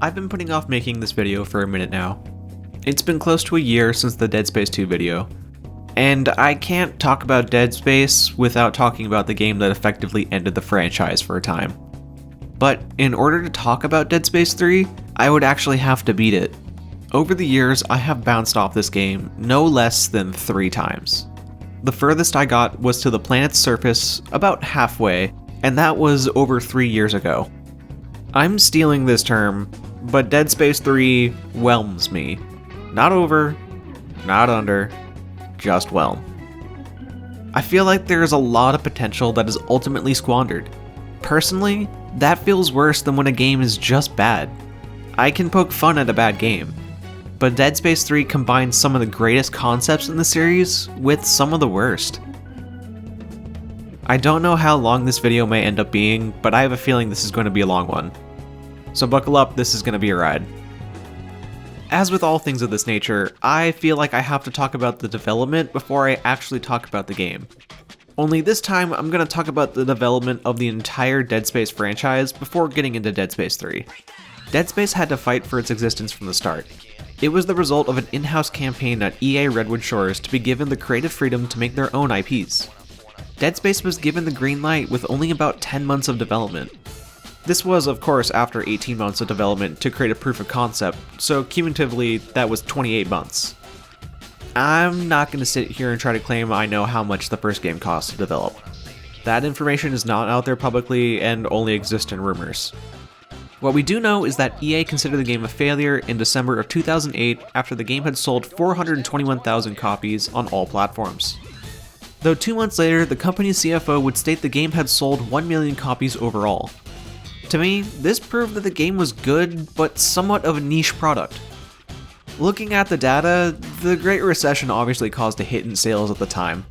I've been putting off making this video for a minute now. It's been close to a year since the Dead Space 2 video, and I can't talk about Dead Space without talking about the game that effectively ended the franchise for a time. But in order to talk about Dead Space 3, I would actually have to beat it. Over the years, I have bounced off this game no less than 3 times. The furthest I got was to the planet's surface, about halfway, and that was over 3 years ago. I'm stealing this term, but Dead Space 3 whelms me. Not over, not under, just whelm. I feel like there's a lot of potential that is ultimately squandered. Personally, that feels worse than when a game is just bad. I can poke fun at a bad game, but Dead Space 3 combines some of the greatest concepts in the series with some of the worst. I don't know how long this video may end up being, but I have a feeling this is going to be a long one. So buckle up, this is going to be a ride. As with all things of this nature, I feel like I have to talk about the development before I actually talk about the game. Only this time, I'm going to talk about the development of the entire Dead Space franchise before getting into Dead Space 3. Dead Space had to fight for its existence from the start. It was the result of an in-house campaign at EA Redwood Shores to be given the creative freedom to make their own IPs. Dead Space was given the green light with only about 10 months of development. This was, of course, after 18 months of development to create a proof of concept, so cumulatively, that was 28 months. I'm not going to sit here and try to claim I know how much the first game cost to develop. That information is not out there publicly and only exists in rumors. What we do know is that EA considered the game a failure in December of 2008 after the game had sold 421,000 copies on all platforms. Though 2 months later, the company's CFO would state the game had sold 1 million copies overall. To me, this proved that the game was good, but somewhat of a niche product. Looking at the data, the Great Recession obviously caused a hit in sales at the time.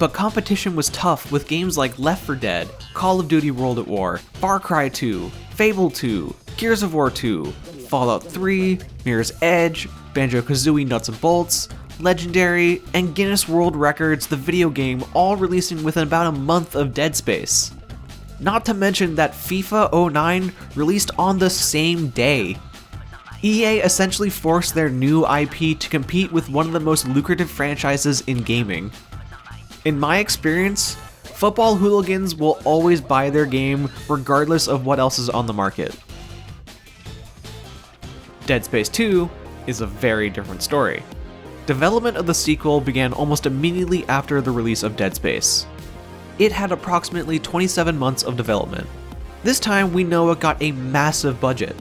But competition was tough with games like Left 4 Dead, Call of Duty World at War, Far Cry 2, Fable 2, Gears of War 2, Fallout 3, Mirror's Edge, Banjo-Kazooie Nuts and Bolts, Legendary, and Guinness World Records, the video game, all releasing within about a month of Dead Space. Not to mention that FIFA 09 released on the same day. EA essentially forced their new IP to compete with one of the most lucrative franchises in gaming. In my experience, football hooligans will always buy their game regardless of what else is on the market. Dead Space 2 is a very different story. Development of the sequel began almost immediately after the release of Dead Space. It had approximately 27 months of development. This time we know it got a massive budget.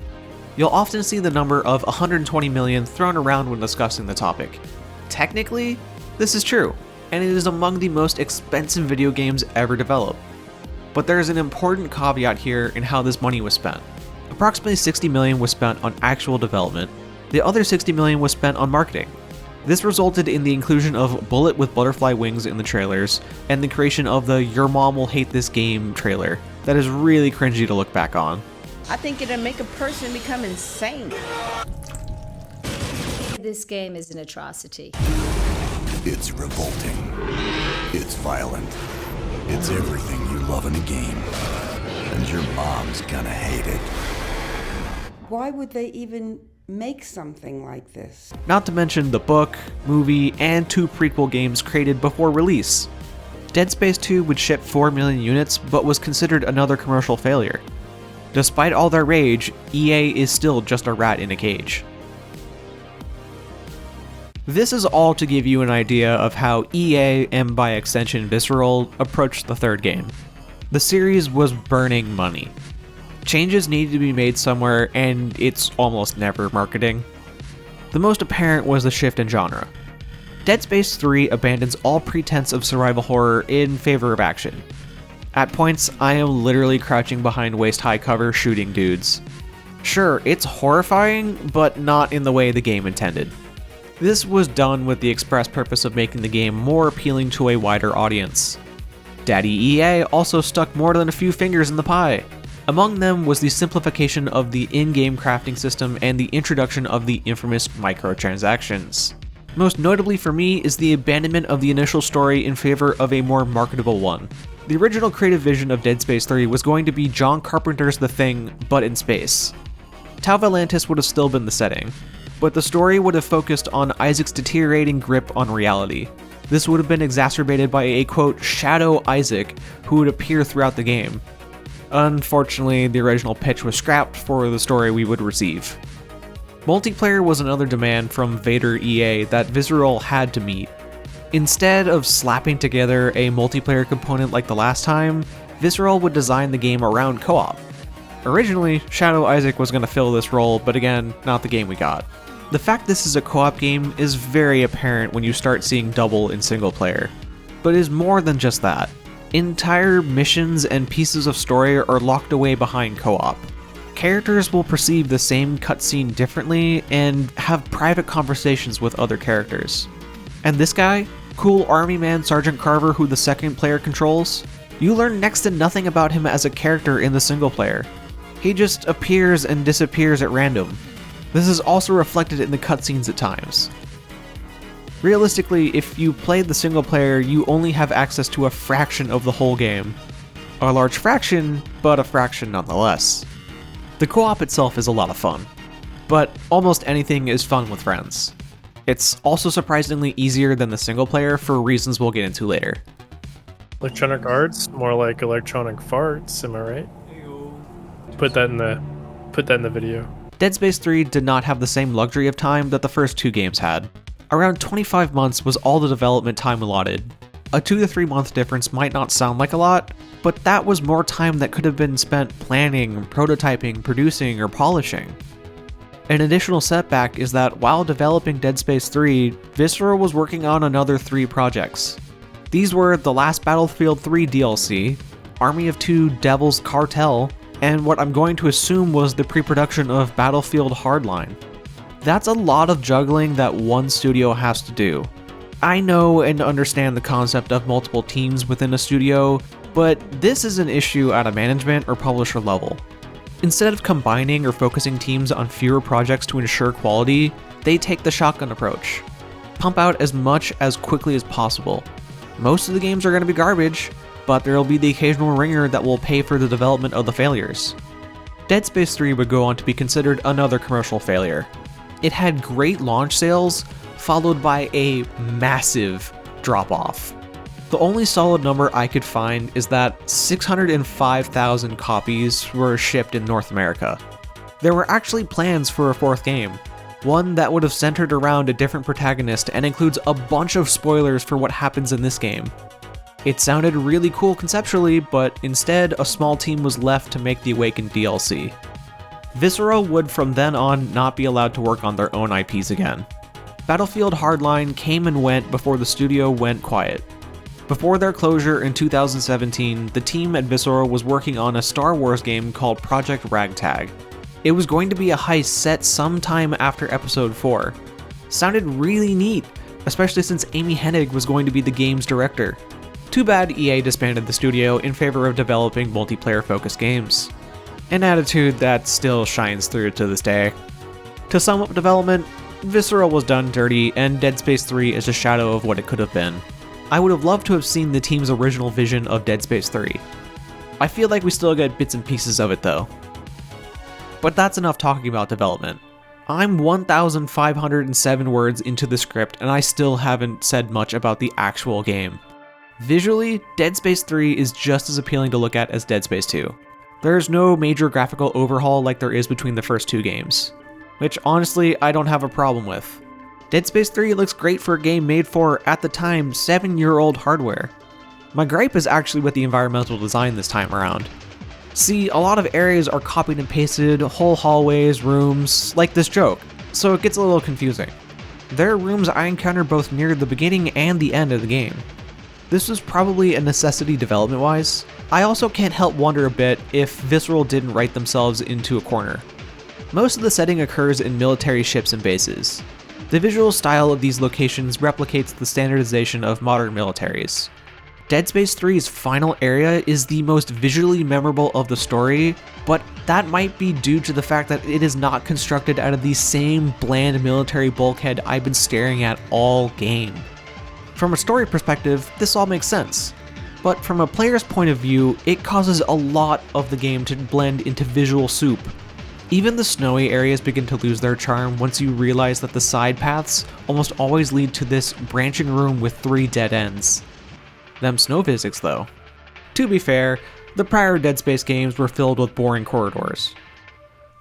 You'll often see the number of 120 million thrown around when discussing the topic. Technically, this is true, and it is among the most expensive video games ever developed. But there is an important caveat here in how this money was spent. Approximately 60 million was spent on actual development. The other 60 million was spent on marketing. This resulted in the inclusion of Bullet with butterfly wings in the trailers, and the creation of the Your Mom Will Hate This Game trailer that is really cringy to look back on. I think it'll make a person become insane. This game is an atrocity. It's revolting. It's violent. It's everything you love in a game. And your mom's gonna hate it. Why would they even make something like this? Not to mention the book, movie, and 2 prequel games created before release. Dead Space 2 would ship 4 million units, but was considered another commercial failure. Despite all their rage, EA is still just a rat in a cage. This is all to give you an idea of how EA, and by extension Visceral, approached the third game. The series was burning money. Changes needed to be made somewhere, and it's almost never marketing. The most apparent was the shift in genre. Dead Space 3 abandons all pretense of survival horror in favor of action. At points, I am literally crouching behind waist-high cover shooting dudes. Sure, it's horrifying, but not in the way the game intended. This was done with the express purpose of making the game more appealing to a wider audience. Daddy EA also stuck more than a few fingers in the pie. Among them was the simplification of the in-game crafting system and the introduction of the infamous microtransactions. Most notably for me is the abandonment of the initial story in favor of a more marketable one. The original creative vision of Dead Space 3 was going to be John Carpenter's The Thing, but in space. Tau Volantis would have still been the setting, but the story would have focused on Isaac's deteriorating grip on reality. This would have been exacerbated by a, quote, shadow Isaac who would appear throughout the game. Unfortunately, the original pitch was scrapped for the story we would receive. Multiplayer was another demand from Vader EA that Visceral had to meet. Instead of slapping together a multiplayer component like the last time, Visceral would design the game around co-op. Originally, Shadow Isaac was going to fill this role, but again, not the game we got. The fact this is a co-op game is very apparent when you start seeing double in single player. But it is more than just that. Entire missions and pieces of story are locked away behind co-op. Characters will perceive the same cutscene differently and have private conversations with other characters. And this guy, cool army man Sergeant Carver who the second player controls, you learn next to nothing about him as a character in the single player. He just appears and disappears at random. This is also reflected in the cutscenes at times. Realistically, if you played the single player, you only have access to a fraction of the whole game. A large fraction, but a fraction nonetheless. The co-op itself is a lot of fun, but almost anything is fun with friends. It's also surprisingly easier than the single player for reasons we'll get into later. Electronic arts, more like electronic farts, am I right? Put that in the video. Dead Space 3 did not have the same luxury of time that the first two games had. Around 25 months was all the development time allotted. A 2 to 3 month difference might not sound like a lot, but that was more time that could have been spent planning, prototyping, producing, or polishing. An additional setback is that while developing Dead Space 3, Visceral was working on another 3 projects. These were the last Battlefield 3 DLC, Army of Two Devil's Cartel, and what I'm going to assume was the pre-production of Battlefield Hardline. That's a lot of juggling that one studio has to do. I know and understand the concept of multiple teams within a studio, but this is an issue at a management or publisher level. Instead of combining or focusing teams on fewer projects to ensure quality, they take the shotgun approach. Pump out as much as quickly as possible. Most of the games are going to be garbage, but there will be the occasional ringer that will pay for the development of the failures. Dead Space 3 would go on to be considered another commercial failure. It had great launch sales, followed by a massive drop-off. The only solid number I could find is that 605,000 copies were shipped in North America. There were actually plans for a 4th game, one that would have centered around a different protagonist and includes a bunch of spoilers for what happens in this game. It sounded really cool conceptually, but instead a small team was left to make the Awakened DLC. Visceral would from then on not be allowed to work on their own IPs again. Battlefield Hardline came and went before the studio went quiet. Before their closure in 2017, the team at Visceral was working on a Star Wars game called Project Ragtag. It was going to be a heist set sometime after Episode 4. Sounded really neat, especially since Amy Hennig was going to be the game's director. Too bad EA disbanded the studio in favor of developing multiplayer-focused games. An attitude that still shines through to this day. To sum up development, Visceral was done dirty, and Dead Space 3 is a shadow of what it could have been. I would have loved to have seen the team's original vision of Dead Space 3. I feel like we still get bits and pieces of it though. But that's enough talking about development. I'm 1,507 words into the script and I still haven't said much about the actual game. Visually, Dead Space 3 is just as appealing to look at as Dead Space 2. There's no major graphical overhaul like there is between the first two games, which honestly I don't have a problem with. Dead Space 3 looks great for a game made for, at the time, 7-year-old hardware. My gripe is actually with the environmental design this time around. See, a lot of areas are copied and pasted, whole hallways, rooms, like this joke, so it gets a little confusing. There are rooms I encounter both near the beginning and the end of the game. This was probably a necessity development-wise. I also can't help wonder a bit if Visceral didn't write themselves into a corner. Most of the setting occurs in military ships and bases. The visual style of these locations replicates the standardization of modern militaries. Dead Space 3's final area is the most visually memorable of the story, but that might be due to the fact that it is not constructed out of the same bland military bulkhead I've been staring at all game. From a story perspective, this all makes sense, but from a player's point of view, it causes a lot of the game to blend into visual soup. Even the snowy areas begin to lose their charm once you realize that the side paths almost always lead to this branching room with 3 dead ends. Them snow physics though. To be fair, the prior Dead Space games were filled with boring corridors.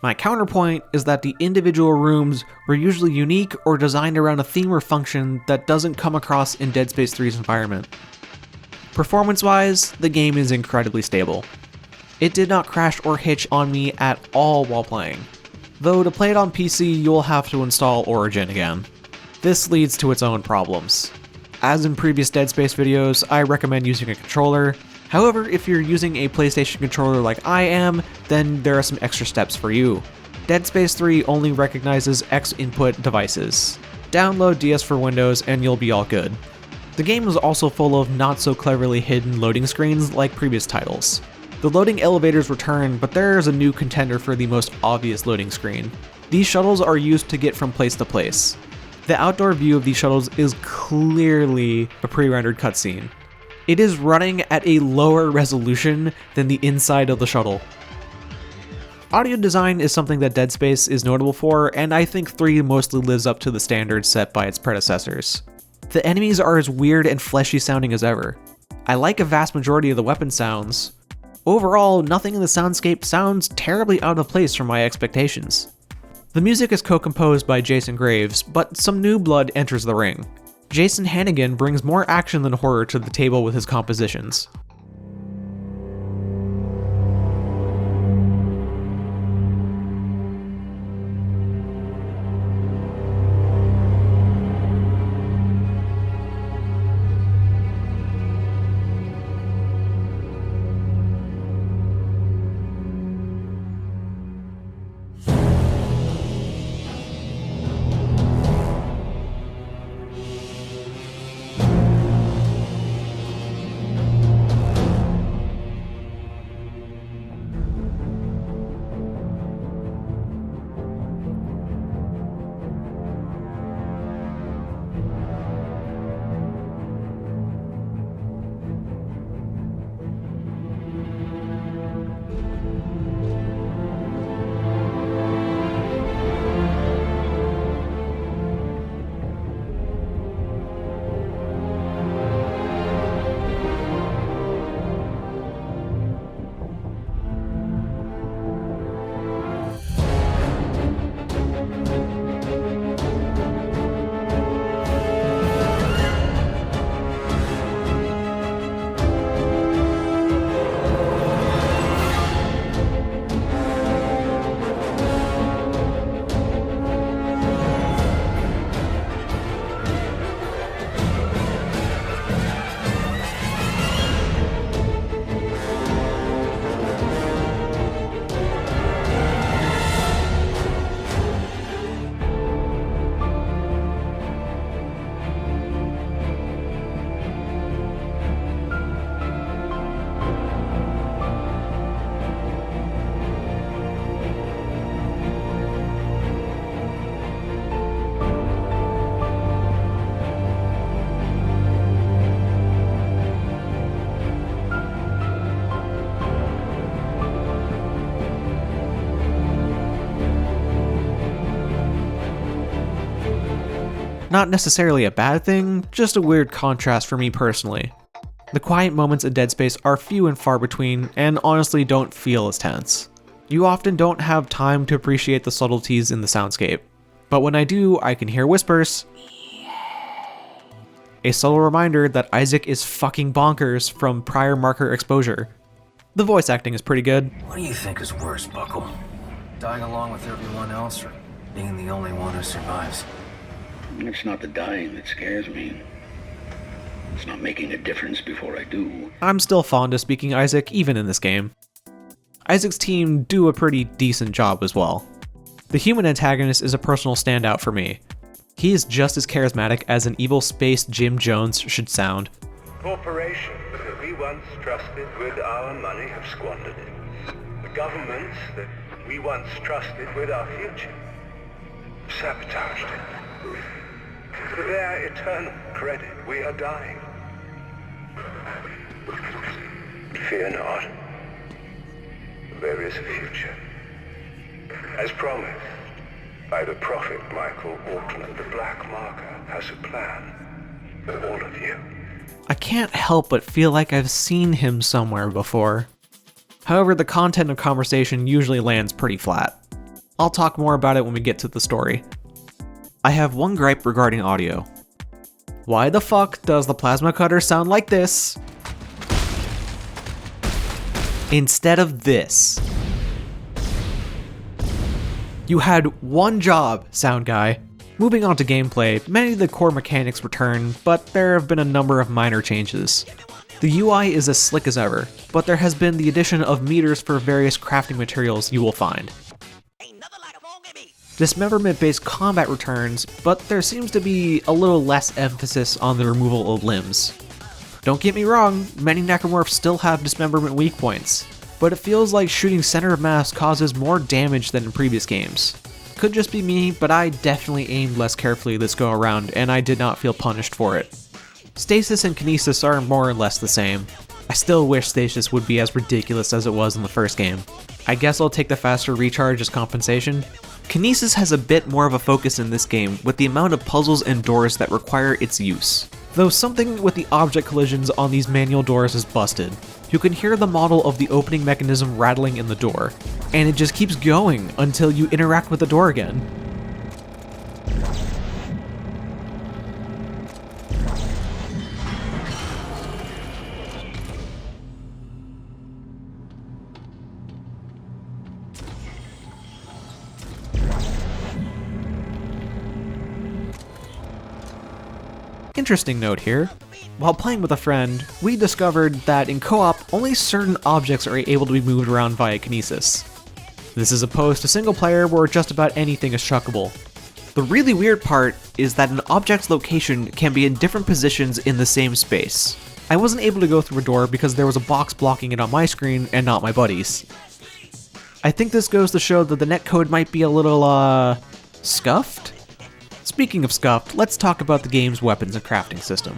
My counterpoint is that the individual rooms were usually unique or designed around a theme or function that doesn't come across in Dead Space 3's environment. Performance-wise, the game is incredibly stable. It did not crash or hitch on me at all while playing, though to play it on PC you'll have to install Origin again. This leads to its own problems. As in previous Dead Space videos, I recommend using a controller. However, if you're using a PlayStation controller like I am, then there are some extra steps for you. Dead Space 3 only recognizes X input devices. Download DS for Windows and you'll be all good. The game is also full of not so cleverly hidden loading screens like previous titles. The loading elevators return, but there is a new contender for the most obvious loading screen. These shuttles are used to get from place to place. The outdoor view of these shuttles is clearly a pre-rendered cutscene. It is running at a lower resolution than the inside of the shuttle. Audio design is something that Dead Space is notable for, and I think 3 mostly lives up to the standards set by its predecessors. The enemies are as weird and fleshy sounding as ever. I like a vast majority of the weapon sounds. Overall, nothing in the soundscape sounds terribly out of place from my expectations. The music is co-composed by Jason Graves, but some new blood enters the ring. Jason Hannigan brings more action than horror to the table with his compositions. Not necessarily a bad thing, just a weird contrast for me personally. The quiet moments in Dead Space are few and far between, and honestly don't feel as tense. You often don't have time to appreciate the subtleties in the soundscape, but when I do, I can hear whispers. A subtle reminder that Isaac is fucking bonkers from prior marker exposure. The voice acting is pretty good. What do you think is worse, Buckle? Dying along with everyone else, or being the only one who survives? It's not the dying that scares me. It's not making a difference before I do. I'm still fond of speaking Isaac, even in this game. Isaac's team do a pretty decent job as well. The human antagonist is a personal standout for me. He is just as charismatic as an evil space Jim Jones should sound. Corporations that we once trusted with our money have squandered it. The governments that we once trusted with our future sabotaged it. For their eternal credit, we are dying. Fear not. There is a future. As promised, by the prophet Michael Ortland, the Black Marker has a plan for all of you. I can't help but feel like I've seen him somewhere before. However, the content of conversation usually lands pretty flat. I'll talk more about it when we get to the story. I have one gripe regarding audio. Why the fuck does the plasma cutter sound like this instead of this? You had one job, sound guy. Moving on to gameplay, many of the core mechanics return, but there have been a number of minor changes. The UI is as slick as ever, but there has been the addition of meters for various crafting materials you will find. Dismemberment-based combat returns, but there seems to be a little less emphasis on the removal of limbs. Don't get me wrong, many necromorphs still have dismemberment weak points, but it feels like shooting center of mass causes more damage than in previous games. Could just be me, but I definitely aimed less carefully this go around, and I did not feel punished for it. Stasis and Kinesis are more or less the same. I still wish Stasis would be as ridiculous as it was in the first game. I guess I'll take the faster recharge as compensation. Kinesis has a bit more of a focus in this game with the amount of puzzles and doors that require its use. Though something with the object collisions on these manual doors is busted. You can hear the model of the opening mechanism rattling in the door, and it just keeps going until you interact with the door again. Interesting note here. While playing with a friend, we discovered that in co-op, only certain objects are able to be moved around via kinesis. This is opposed to single player where just about anything is chuckable. The really weird part is that an object's location can be in different positions in the same space. I wasn't able to go through a door because there was a box blocking it on my screen and not my buddy's. I think this goes to show that the netcode might be a little, scuffed? Speaking of scuffed, let's talk about the game's weapons and crafting system.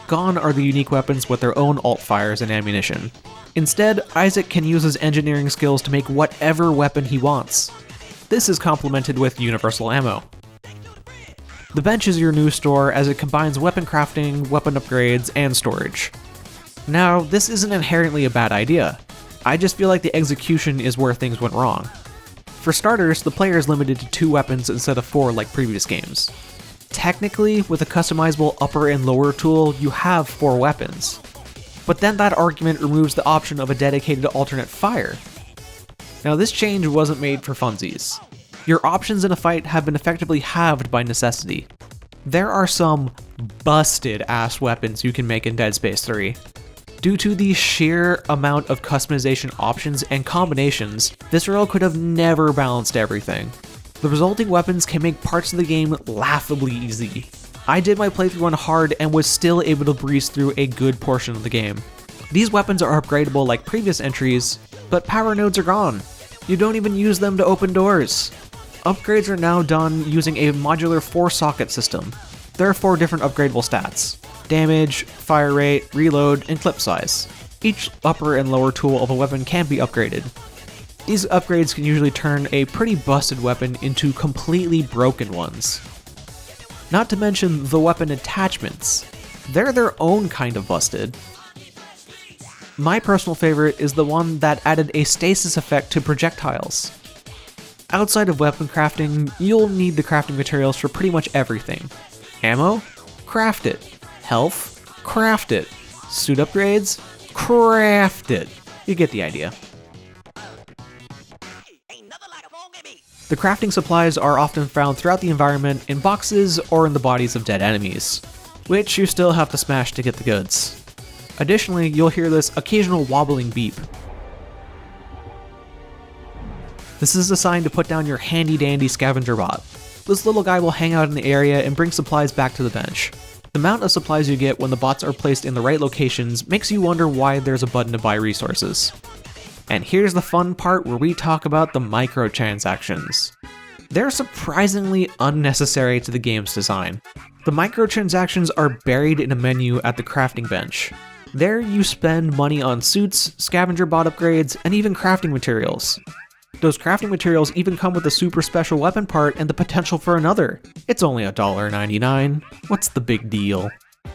Gone are the unique weapons with their own alt fires and ammunition. Instead, Isaac can use his engineering skills to make whatever weapon he wants. This is complemented with universal ammo. The bench is your new store as it combines weapon crafting, weapon upgrades, and storage. Now, this isn't inherently a bad idea. I just feel like the execution is where things went wrong. For starters, the player is limited to 2 weapons instead of 4 like previous games. Technically, with a customizable upper and lower tool, you have 4 weapons. But then that argument removes the option of a dedicated alternate fire. Now this change wasn't made for funsies. Your options in a fight have been effectively halved by necessity. There are some busted ass weapons you can make in Dead Space 3. Due to the sheer amount of customization options and combinations, Visceral could have never balanced everything. The resulting weapons can make parts of the game laughably easy. I did my playthrough on hard and was still able to breeze through a good portion of the game. These weapons are upgradable like previous entries, but power nodes are gone. You don't even use them to open doors. Upgrades are now done using a modular 4-socket system. There are 4 different upgradable stats: damage, fire rate, reload, and clip size. Each upper and lower tool of a weapon can be upgraded. These upgrades can usually turn a pretty busted weapon into completely broken ones. Not to mention the weapon attachments. They're their own kind of busted. My personal favorite is the one that added a stasis effect to projectiles. Outside of weapon crafting, you'll need the crafting materials for pretty much everything. Ammo? Craft it. Health? Craft it. Suit upgrades? Craft it. You get the idea. The crafting supplies are often found throughout the environment in boxes or in the bodies of dead enemies, which you still have to smash to get the goods. Additionally, you'll hear this occasional wobbling beep. This is a sign to put down your handy-dandy scavenger bot. This little guy will hang out in the area and bring supplies back to the bench. The amount of supplies you get when the bots are placed in the right locations makes you wonder why there's a button to buy resources. And here's the fun part where we talk about the microtransactions. They're surprisingly unnecessary to the game's design. The microtransactions are buried in a menu at the crafting bench. There you spend money on suits, scavenger bot upgrades, and even crafting materials. Those crafting materials even come with a super special weapon part and the potential for another. It's only $1.99. What's the big deal?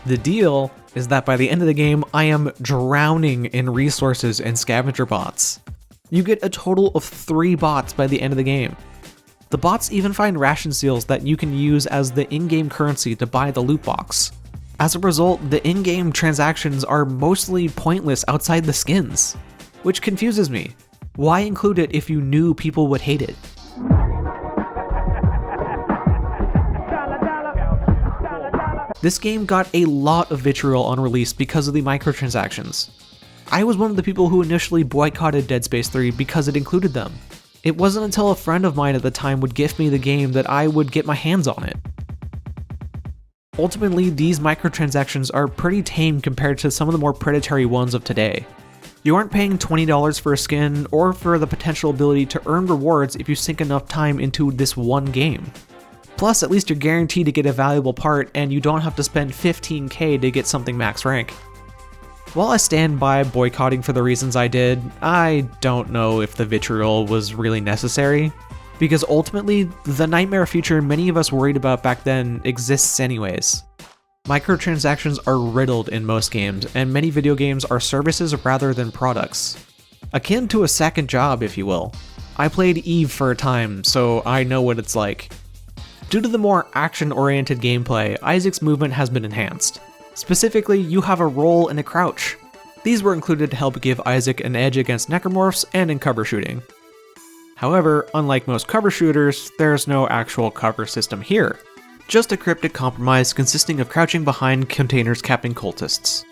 The deal is that by the end of the game, I am drowning in resources and scavenger bots. You get a total of 3 bots by the end of the game. The bots even find ration seals that you can use as the in-game currency to buy the loot box. As a result, the in-game transactions are mostly pointless outside the skins, which confuses me. Why include it if you knew people would hate it? This game got a lot of vitriol on release because of the microtransactions. I was one of the people who initially boycotted Dead Space 3 because it included them. It wasn't until a friend of mine at the time would gift me the game that I would get my hands on it. Ultimately, these microtransactions are pretty tame compared to some of the more predatory ones of today. You aren't paying $20 for a skin or for the potential ability to earn rewards if you sink enough time into this one game. Plus, at least you're guaranteed to get a valuable part and you don't have to spend $15K to get something max rank. While I stand by boycotting for the reasons I did, I don't know if the vitriol was really necessary, because ultimately, the nightmare future many of us worried about back then exists anyways. Microtransactions are riddled in most games, and many video games are services rather than products. Akin to a second job, if you will. I played Eve for a time, so I know what it's like. Due to the more action-oriented gameplay, Isaac's movement has been enhanced. Specifically, you have a roll and a crouch. These were included to help give Isaac an edge against necromorphs and in cover shooting. However, unlike most cover shooters, there's no actual cover system here. Just a cryptic compromise consisting of crouching behind containers capping cultists.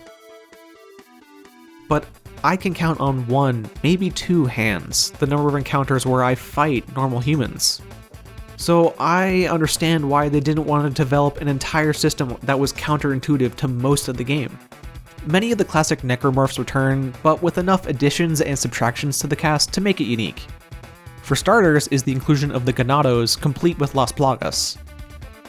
But I can count on 1, maybe 2 hands, the number of encounters where I fight normal humans. So I understand why they didn't want to develop an entire system that was counterintuitive to most of the game. Many of the classic necromorphs return, but with enough additions and subtractions to the cast to make it unique. For starters is the inclusion of the Ganados, complete with Las Plagas.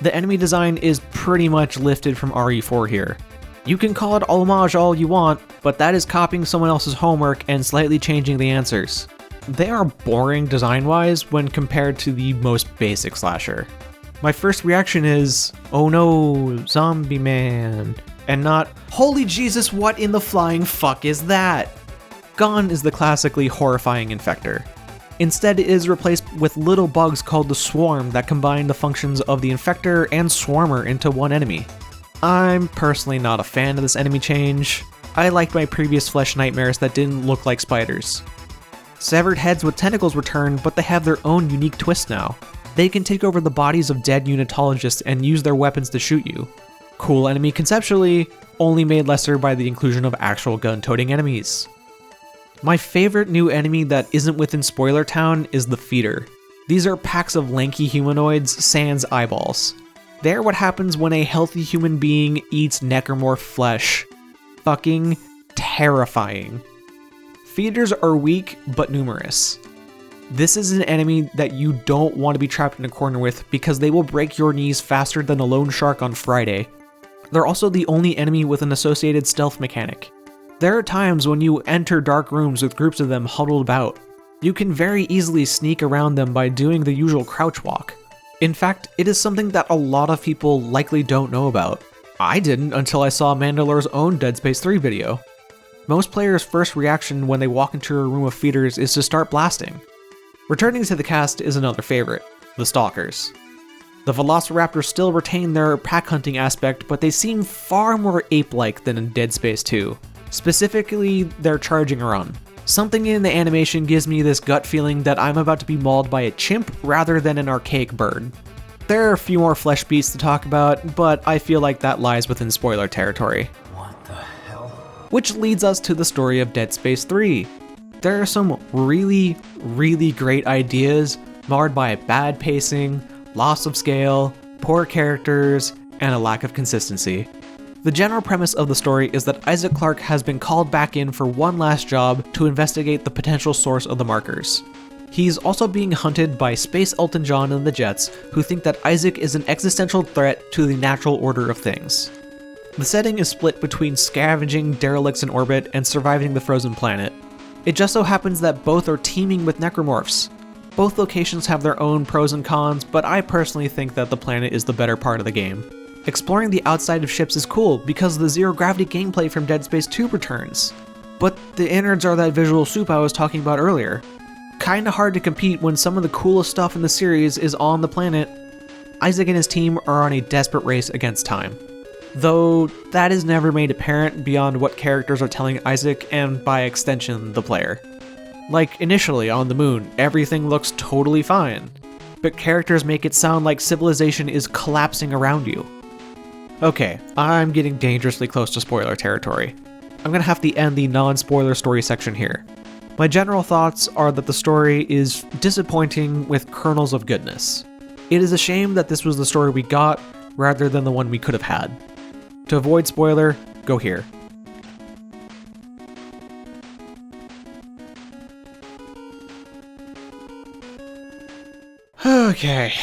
The enemy design is pretty much lifted from RE4 here. You can call it homage all you want, but that is copying someone else's homework and slightly changing the answers. They are boring design-wise when compared to the most basic slasher. My first reaction is, oh no, zombie man, and not, holy Jesus, what in the flying fuck is that? Gone is the classically horrifying infector. Instead, it is replaced with little bugs called the Swarm that combine the functions of the infector and swarmer into one enemy. I'm personally not a fan of this enemy change. I liked my previous flesh nightmares that didn't look like spiders. Severed heads with tentacles return, but they have their own unique twist now. They can take over the bodies of dead unitologists and use their weapons to shoot you. Cool enemy conceptually, only made lesser by the inclusion of actual gun-toting enemies. My favorite new enemy that isn't within Spoiler Town is the Feeder. These are packs of lanky humanoids sans eyeballs. They're what happens when a healthy human being eats necromorph flesh. Fucking terrifying. Feeders are weak, but numerous. This is an enemy that you don't want to be trapped in a corner with because they will break your knees faster than a lone shark on Friday. They're also the only enemy with an associated stealth mechanic. There are times when you enter dark rooms with groups of them huddled about. You can very easily sneak around them by doing the usual crouch walk. In fact, it is something that a lot of people likely don't know about. I didn't until I saw Mandalore's own Dead Space 3 video. Most players' first reaction when they walk into a room of feeders is to start blasting. Returning to the cast is another favorite, the Stalkers. The Velociraptors still retain their pack hunting aspect, but they seem far more ape-like than in Dead Space 2. Specifically, their charging run. Something in the animation gives me this gut feeling that I'm about to be mauled by a chimp rather than an archaic bird. There are a few more flesh beasts to talk about, but I feel like that lies within spoiler territory. Which leads us to the story of Dead Space 3. There are some really great ideas, marred by bad pacing, loss of scale, poor characters, and a lack of consistency. The general premise of the story is that Isaac Clarke has been called back in for one last job to investigate the potential source of the markers. He's also being hunted by Space Elton John and the Jets, who think that Isaac is an existential threat to the natural order of things. The setting is split between scavenging derelicts in orbit and surviving the frozen planet. It just so happens that both are teeming with necromorphs. Both locations have their own pros and cons, but I personally think that the planet is the better part of the game. Exploring the outside of ships is cool because the zero-gravity gameplay from Dead Space 2 returns. But the innards are that visual soup I was talking about earlier. Kinda hard to compete when some of the coolest stuff in the series is on the planet. Isaac and his team are on a desperate race against time. Though that is never made apparent beyond what characters are telling Isaac and by extension the player. Like initially on the moon, everything looks totally fine, but characters make it sound like civilization is collapsing around you. Okay, I'm getting dangerously close to spoiler territory. I'm gonna have to end the non-spoiler story section here. My general thoughts are that the story is disappointing with kernels of goodness. It is a shame that this was the story we got rather than the one we could have had. To avoid spoiler, go here. Okay.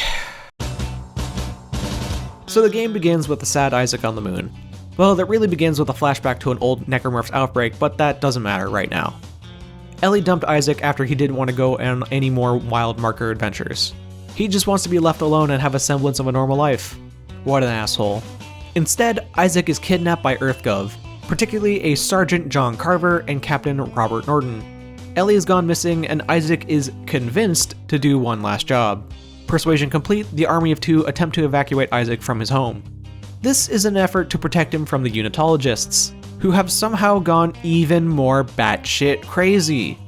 So the game begins with the sad Isaac on the moon. Well, that really begins with a flashback to an old Necromorphs outbreak, but that doesn't matter right now. Ellie dumped Isaac after he didn't want to go on any more wild marker adventures. He just wants to be left alone and have a semblance of a normal life. What an asshole. Instead, Isaac is kidnapped by EarthGov, particularly a Sergeant John Carver and Captain Robert Norton. Ellie has gone missing and Isaac is convinced to do one last job. Persuasion complete, the Army of Two attempt to evacuate Isaac from his home. This is an effort to protect him from the Unitologists, who have somehow gone even more batshit crazy.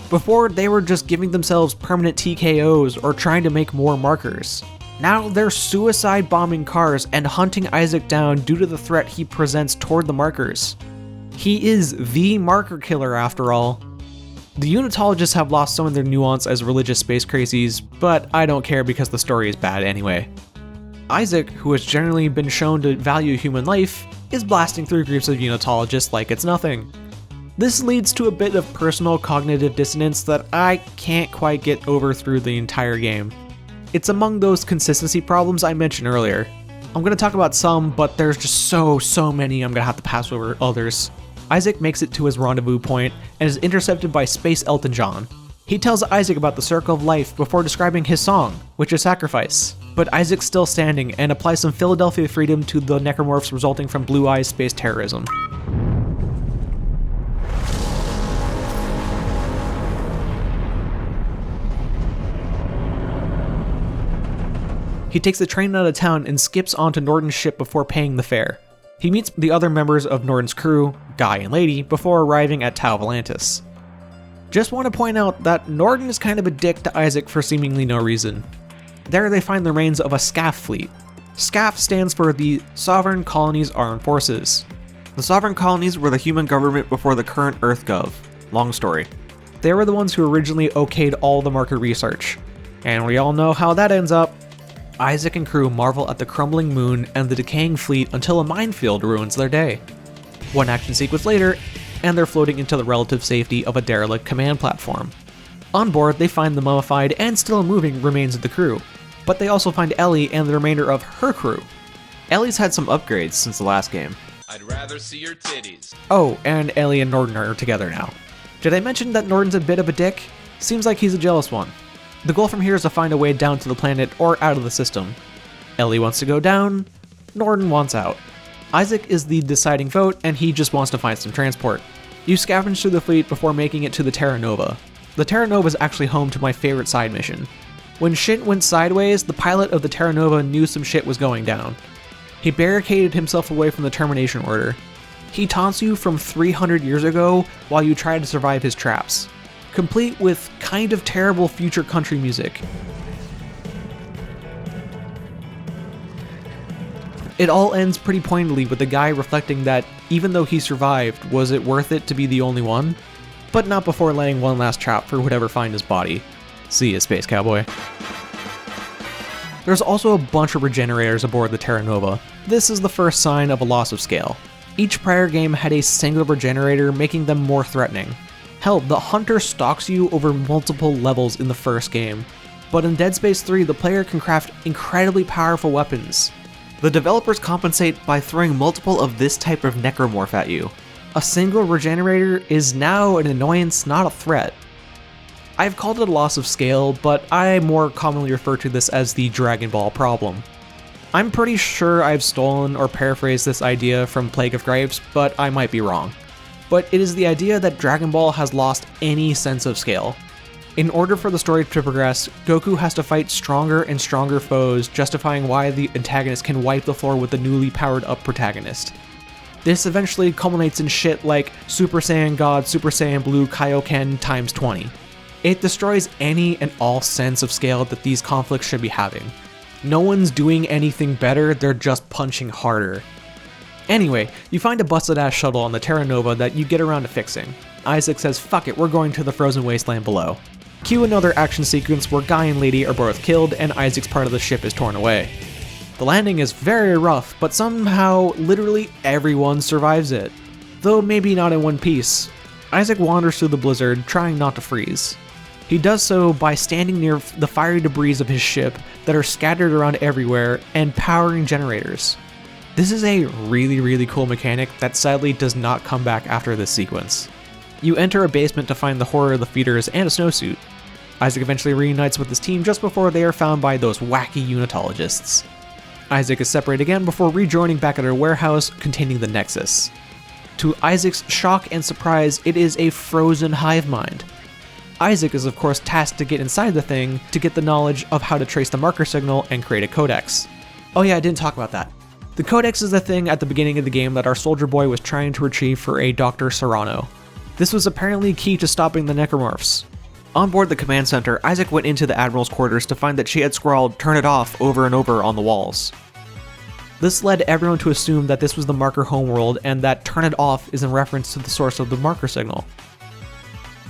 Before, they were just giving themselves permanent TKOs or trying to make more markers. Now they're suicide bombing cars and hunting Isaac down due to the threat he presents toward the markers. He is the marker killer after all. The Unitologists have lost some of their nuance as religious space crazies, but I don't care because the story is bad anyway. Isaac, who has generally been shown to value human life, is blasting through groups of Unitologists like it's nothing. This leads to a bit of personal cognitive dissonance that I can't quite get over through the entire game. It's among those consistency problems I mentioned earlier. I'm going to talk about some, but there's just so many I'm going to have to pass over others. Isaac makes it to his rendezvous point and is intercepted by Space Elton John. He tells Isaac about the circle of life before describing his song, which is Sacrifice. But Isaac's still standing and applies some Philadelphia freedom to the necromorphs resulting from Blue Eye's space terrorism. He takes the train out of town and skips onto Norton's ship before paying the fare. He meets the other members of Norton's crew, Guy and Lady, before arriving at Tau Volantis. Just want to point out that Norton is kind of a dick to Isaac for seemingly no reason. There they find the remains of a SCAF fleet. SCAF stands for the Sovereign Colonies Armed Forces. The Sovereign Colonies were the human government before the current EarthGov. Long story. They were the ones who originally okayed all the marker research. And we all know how that ends up. Isaac and crew marvel at the crumbling moon and the decaying fleet until a minefield ruins their day. One action sequence later, and they're floating into the relative safety of a derelict command platform. On board, they find the mummified and still moving remains of the crew, but they also find Ellie and the remainder of her crew. Ellie's had some upgrades since the last game. I'd rather see your titties. Oh, and Ellie and Norton are together now. Did I mention that Norton's a bit of a dick? Seems like he's a jealous one. The goal from here is to find a way down to the planet or out of the system. Ellie wants to go down, Norton wants out. Isaac is the deciding vote, and he just wants to find some transport. You scavenge through the fleet before making it to the Terra Nova. The Terra Nova is actually home to my favorite side mission. When shit went sideways, the pilot of the Terra Nova knew some shit was going down. He barricaded himself away from the termination order. He taunts you from 300 years ago while you try to survive his traps, complete with kind of terrible future country music. It all ends pretty pointedly with the guy reflecting that even though he survived, was it worth it to be the only one? But not before laying one last trap for whoever find his body. See ya, Space Cowboy. There's also a bunch of regenerators aboard the Terra Nova. This is the first sign of a loss of scale. Each prior game had a single regenerator, making them more threatening. Hell, the Hunter stalks you over multiple levels in the first game. But in Dead Space 3, the player can craft incredibly powerful weapons. The developers compensate by throwing multiple of this type of necromorph at you. A single regenerator is now an annoyance, not a threat. I've called it a loss of scale, but I more commonly refer to this as the Dragon Ball problem. I'm pretty sure I've stolen or paraphrased this idea from Plague of Gripes, but I might be wrong. But it is the idea that Dragon Ball has lost any sense of scale. In order for the story to progress, Goku has to fight stronger and stronger foes, justifying why the antagonist can wipe the floor with the newly powered up protagonist. This eventually culminates in shit like Super Saiyan God, Super Saiyan Blue, Kaioken times 20. It destroys any and all sense of scale that these conflicts should be having. No one's doing anything better, they're just punching harder. Anyway, you find a busted ass shuttle on the Terra Nova that you get around to fixing. Isaac says fuck it, we're going to the frozen wasteland below. Cue another action sequence where Guy and Lady are both killed and Isaac's part of the ship is torn away. The landing is very rough, but somehow literally everyone survives it. Though maybe not in one piece. Isaac wanders through the blizzard, trying not to freeze. He does so by standing near the fiery debris of his ship that are scattered around everywhere and powering generators. This is a really cool mechanic that sadly does not come back after this sequence. You enter a basement to find the horror of the feeders and a snowsuit. Isaac eventually reunites with his team just before they are found by those wacky unitologists. Isaac is separated again before rejoining back at a warehouse containing the Nexus. To Isaac's shock and surprise, it is a frozen hive mind. Isaac is of course tasked to get inside the thing to get the knowledge of how to trace the marker signal and create a codex. Oh yeah, I didn't talk about that. The codex is the thing at the beginning of the game that our soldier boy was trying to retrieve for a Dr. Serrano. This was apparently key to stopping the necromorphs. On board the command center, Isaac went into the Admiral's quarters to find that she had scrawled "turn it off" over and over on the walls. This led everyone to assume that this was the marker homeworld and that "turn it off" is in reference to the source of the marker signal.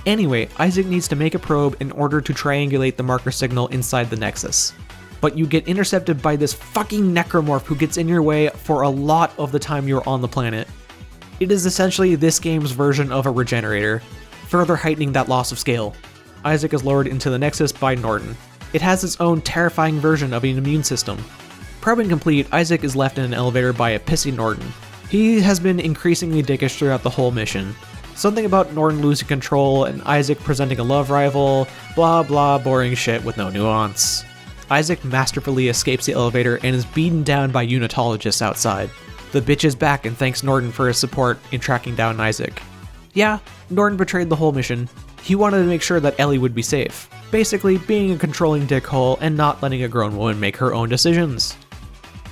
Anyway, Isaac needs to make a probe in order to triangulate the marker signal inside the Nexus. But you get intercepted by this fucking necromorph who gets in your way for a lot of the time you're on the planet. It is essentially this game's version of a regenerator, further heightening that loss of scale. Isaac is lowered into the Nexus by Norton. It has its own terrifying version of an immune system. Probing complete, Isaac is left in an elevator by a pissy Norton. He has been increasingly dickish throughout the whole mission. Something about Norton losing control and Isaac presenting a love rival, blah blah boring shit with no nuance. Isaac masterfully escapes the elevator and is beaten down by unitologists outside. The bitch is back and thanks Norton for his support in tracking down Isaac. Yeah, Norton betrayed the whole mission. He wanted to make sure that Ellie would be safe. Basically, being a controlling dickhole and not letting a grown woman make her own decisions.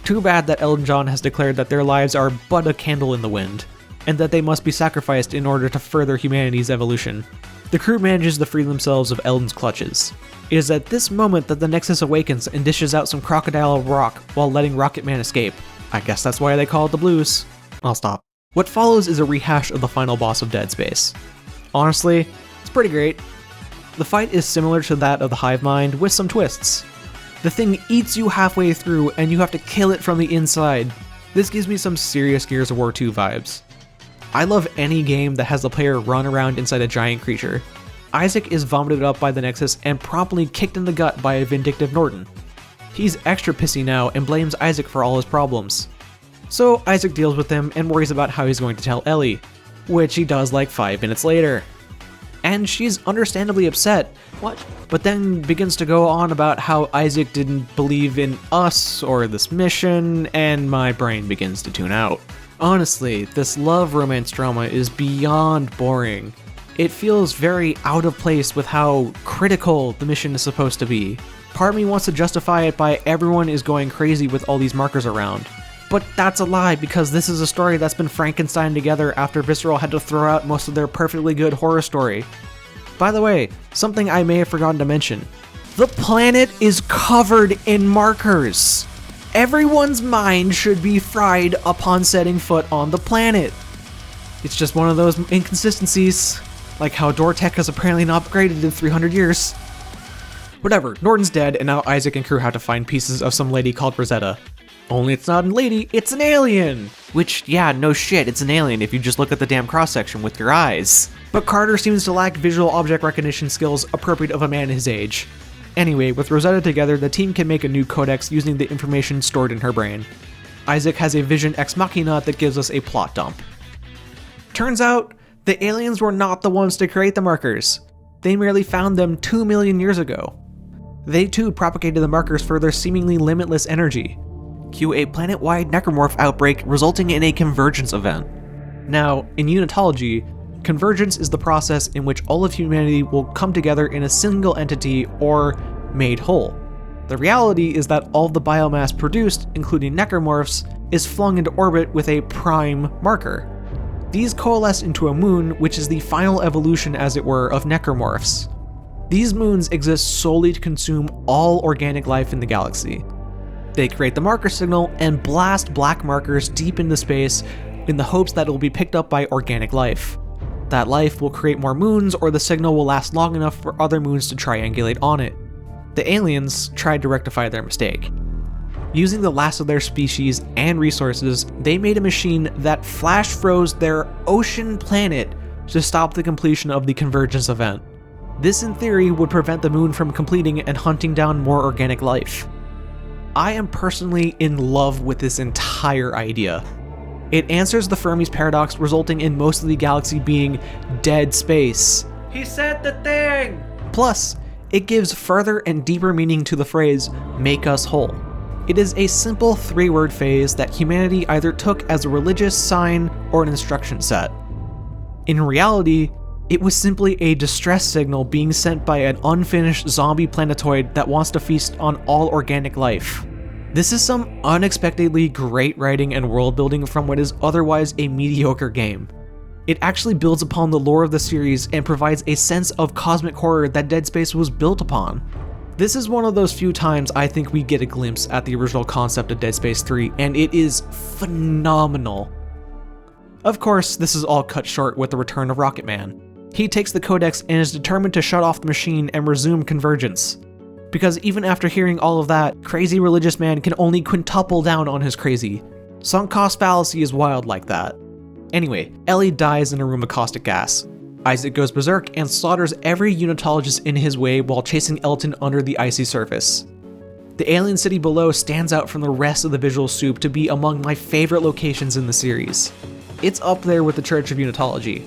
Too bad that Elton John has declared that their lives are but a candle in the wind, and that they must be sacrificed in order to further humanity's evolution. The crew manages to free themselves of Elton's clutches. It is at this moment that the Nexus awakens and dishes out some crocodile rock while letting Rocket Man escape. I guess that's why they call it the blues. I'll stop. What follows is a rehash of the final boss of Dead Space. Honestly, it's pretty great. The fight is similar to that of the Hive Mind with some twists. The thing eats you halfway through and you have to kill it from the inside. This gives me some serious Gears of War 2 vibes. I love any game that has the player run around inside a giant creature. Isaac is vomited up by the Nexus and promptly kicked in the gut by a vindictive Norton. He's extra pissy now and blames Isaac for all his problems. So Isaac deals with him and worries about how he's going to tell Ellie, which he does like 5 minutes later. And she's understandably upset, but then begins to go on about how Isaac didn't believe in us or this mission, and my brain begins to tune out. Honestly, this love romance drama is beyond boring. It feels very out of place with how critical the mission is supposed to be. Part of me wants to justify it by everyone is going crazy with all these markers around. But that's a lie, because this is a story that's been Frankenstein together after Visceral had to throw out most of their perfectly good horror story. By the way, something I may have forgotten to mention. The planet is covered in markers. Everyone's mind should be fried upon setting foot on the planet. It's just one of those inconsistencies, like how door tech has apparently not upgraded in 300 years. Whatever, Norton's dead, and now Isaac and crew have to find pieces of some lady called Rosetta. Only it's not a lady, it's an alien! Which, yeah, no shit, it's an alien if you just look at the damn cross-section with your eyes. But Carter seems to lack visual object recognition skills appropriate of a man his age. Anyway, with Rosetta together, the team can make a new codex using the information stored in her brain. Isaac has a vision ex machina that gives us a plot dump. Turns out, the aliens were not the ones to create the markers. They merely found them 2 million years ago. They too propagated the markers for their seemingly limitless energy. Cue a planet-wide necromorph outbreak resulting in a convergence event. Now, in unitology, convergence is the process in which all of humanity will come together in a single entity or made whole. The reality is that all the biomass produced, including necromorphs, is flung into orbit with a prime marker. These coalesce into a moon, which is the final evolution, as it were, of necromorphs. These moons exist solely to consume all organic life in the galaxy. They create the marker signal and blast black markers deep into space in the hopes that it will be picked up by organic life. That life will create more moons, or the signal will last long enough for other moons to triangulate on it. The aliens tried to rectify their mistake. Using the last of their species and resources, they made a machine that flash froze their ocean planet to stop the completion of the convergence event. This, in theory, would prevent the moon from completing and hunting down more organic life. I am personally in love with this entire idea. It answers the Fermi's paradox, resulting in most of the galaxy being dead space. He said the thing! Plus, it gives further and deeper meaning to the phrase, "make us whole." It is a simple 3-word phrase that humanity either took as a religious sign or an instruction set. In reality, it was simply a distress signal being sent by an unfinished zombie planetoid that wants to feast on all organic life. This is some unexpectedly great writing and world building from what is otherwise a mediocre game. It actually builds upon the lore of the series and provides a sense of cosmic horror that Dead Space was built upon. This is one of those few times I think we get a glimpse at the original concept of Dead Space 3, and it is phenomenal. Of course, this is all cut short with the return of Rocket Man. He takes the codex and is determined to shut off the machine and resume convergence. Because even after hearing all of that, crazy religious man can only quintuple down on his crazy. Sunk cost fallacy is wild like that. Anyway, Ellie dies in a room of caustic gas. Isaac goes berserk and slaughters every unitologist in his way while chasing Elton under the icy surface. The alien city below stands out from the rest of the visual soup to be among my favorite locations in the series. It's up there with the Church of Unitology.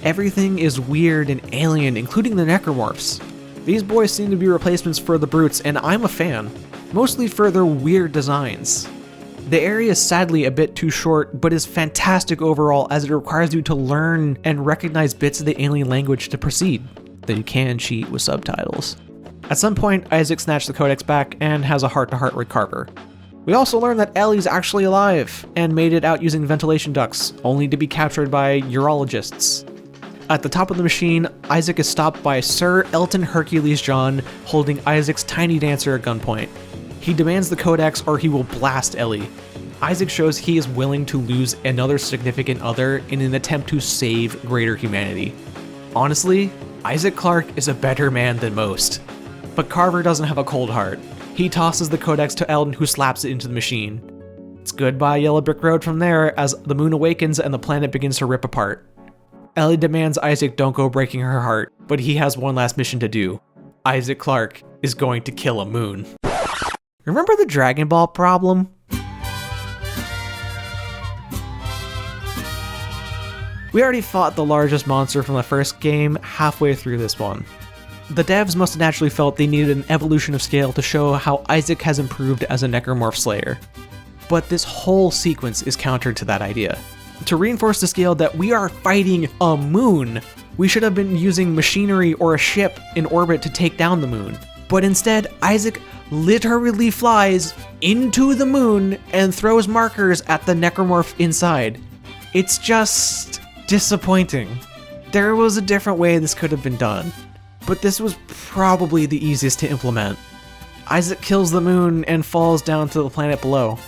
Everything is weird and alien, including the necromorphs. These boys seem to be replacements for the brutes, and I'm a fan, mostly for their weird designs. The area is sadly a bit too short, but is fantastic overall as it requires you to learn and recognize bits of the alien language to proceed, though you can cheat with subtitles. At some point, Isaac snatched the codex back and has a heart-to-heart with Carver. We also learn that Ellie's actually alive and made it out using ventilation ducts, only to be captured by urologists. At the top of the machine, Isaac is stopped by Sir Elton Hercules John holding Isaac's tiny dancer at gunpoint. He demands the codex or he will blast Ellie. Isaac shows he is willing to lose another significant other in an attempt to save greater humanity. Honestly, Isaac Clarke is a better man than most. But Carver doesn't have a cold heart. He tosses the codex to Elton, who slaps it into the machine. It's goodbye Yellow Brick Road from there as the moon awakens and the planet begins to rip apart. Ellie demands Isaac don't go breaking her heart, but he has one last mission to do. Isaac Clarke is going to kill a moon. Remember the Dragon Ball problem? We already fought the largest monster from the first game halfway through this one. The devs must have naturally felt they needed an evolution of scale to show how Isaac has improved as a necromorph slayer. But this whole sequence is counter to that idea. To reinforce the scale that we are fighting a moon, we should have been using machinery or a ship in orbit to take down the moon. But instead, Isaac literally flies into the moon and throws markers at the necromorph inside. It's just disappointing. There was a different way this could have been done, but this was probably the easiest to implement. Isaac kills the moon and falls down to the planet below.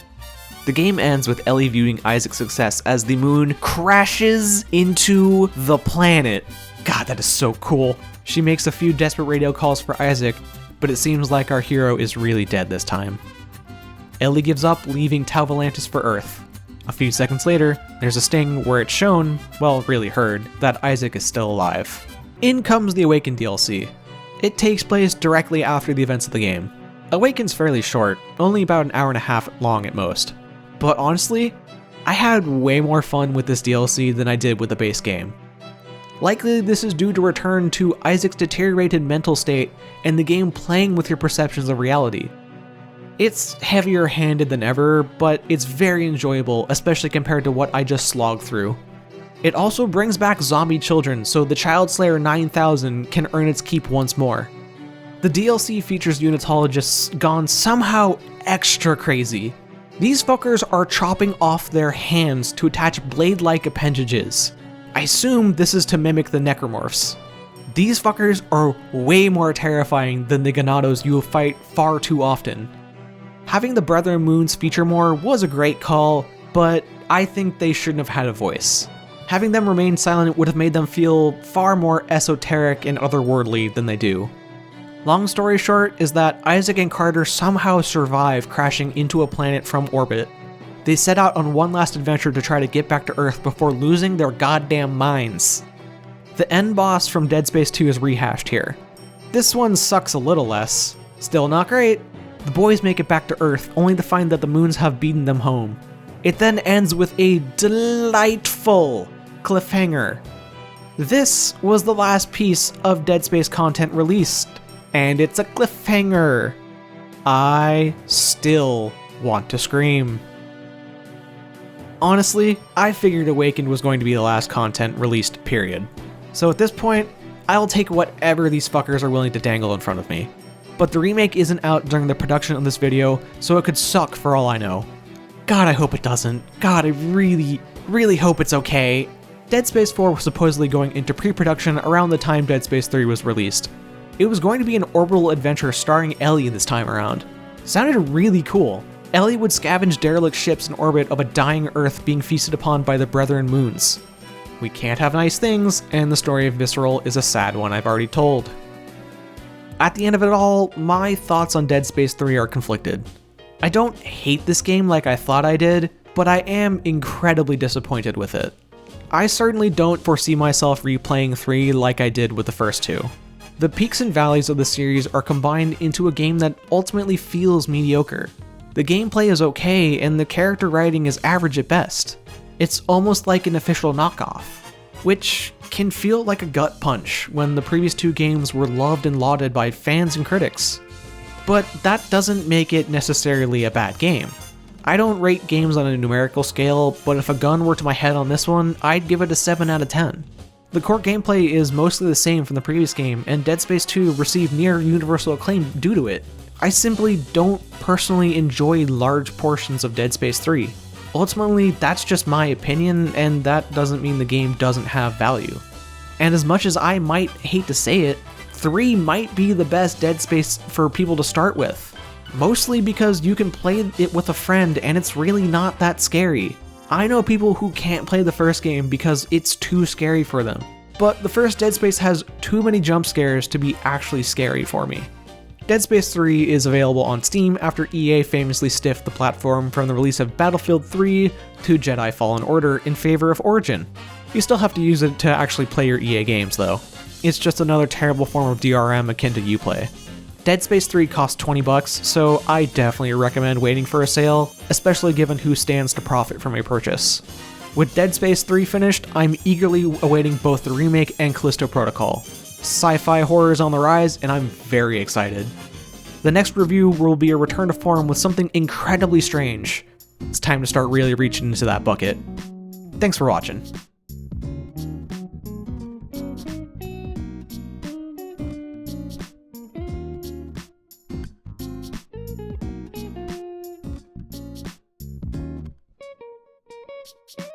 The game ends with Ellie viewing Isaac's success as the moon crashes into the planet. God, that is so cool. She makes a few desperate radio calls for Isaac, but it seems like our hero is really dead this time. Ellie gives up, leaving Tau Volantis for Earth. A few seconds later, there's a sting where it's shown, well, really heard, that Isaac is still alive. In comes the Awaken DLC. It takes place directly after the events of the game. Awaken's fairly short, only about an hour and a half long at most. But honestly, I had way more fun with this DLC than I did with the base game. Likely this is due to return to Isaac's deteriorated mental state and the game playing with your perceptions of reality. It's heavier handed than ever, but it's very enjoyable, especially compared to what I just slogged through. It also brings back zombie children, so the Child Slayer 9000 can earn its keep once more. The DLC features unitologists gone somehow extra crazy. These fuckers are chopping off their hands to attach blade-like appendages. I assume this is to mimic the necromorphs. These fuckers are way more terrifying than the Ganados you fight far too often. Having the Brethren Moons feature more was a great call, but I think they shouldn't have had a voice. Having them remain silent would have made them feel far more esoteric and otherworldly than they do. Long story short is that Isaac and Carter somehow survive crashing into a planet from orbit. They set out on one last adventure to try to get back to Earth before losing their goddamn minds. The end boss from Dead Space 2 is rehashed here. This one sucks a little less. Still not great. The boys make it back to Earth only to find that the moons have beaten them home. It then ends with a delightful cliffhanger. This was the last piece of Dead Space content released, and it's a cliffhanger. I still want to scream. Honestly, I figured Awakened was going to be the last content released, period. So at this point, I'll take whatever these fuckers are willing to dangle in front of me. But the remake isn't out during the production of this video, so it could suck for all I know. God, I hope it doesn't. God, I really, really hope it's okay. Dead Space 4 was supposedly going into pre-production around the time Dead Space 3 was released. It was going to be an orbital adventure starring Ellie this time around. Sounded really cool. Ellie would scavenge derelict ships in orbit of a dying Earth being feasted upon by the Brethren Moons. We can't have nice things, and the story of Visceral is a sad one I've already told. At the end of it all, my thoughts on Dead Space 3 are conflicted. I don't hate this game like I thought I did, but I am incredibly disappointed with it. I certainly don't foresee myself replaying 3 like I did with the first 2. The peaks and valleys of the series are combined into a game that ultimately feels mediocre. The gameplay is okay, and the character writing is average at best. It's almost like an official knockoff, which can feel like a gut punch when the previous 2 games were loved and lauded by fans and critics. But that doesn't make it necessarily a bad game. I don't rate games on a numerical scale, but if a gun were to my head on this one, I'd give it a 7 out of 10. The core gameplay is mostly the same from the previous game, and Dead Space 2 received near universal acclaim due to it. I simply don't personally enjoy large portions of Dead Space 3. Ultimately, that's just my opinion, and that doesn't mean the game doesn't have value. And as much as I might hate to say it, 3 might be the best Dead Space for people to start with. Mostly because you can play it with a friend and it's really not that scary. I know people who can't play the first game because it's too scary for them, but the first Dead Space has too many jump scares to be actually scary for me. Dead Space 3 is available on Steam after EA famously stiffed the platform from the release of Battlefield 3 to Jedi Fallen Order in favor of Origin. You still have to use it to actually play your EA games though. It's just another terrible form of DRM akin to Uplay. Dead Space 3 costs $20, so I definitely recommend waiting for a sale, especially given who stands to profit from a purchase. With Dead Space 3 finished, I'm eagerly awaiting both the remake and Callisto Protocol. Sci-fi horror is on the rise, and I'm very excited. The next review will be a return to form with something incredibly strange. It's time to start really reaching into that bucket. Thanks for watching. You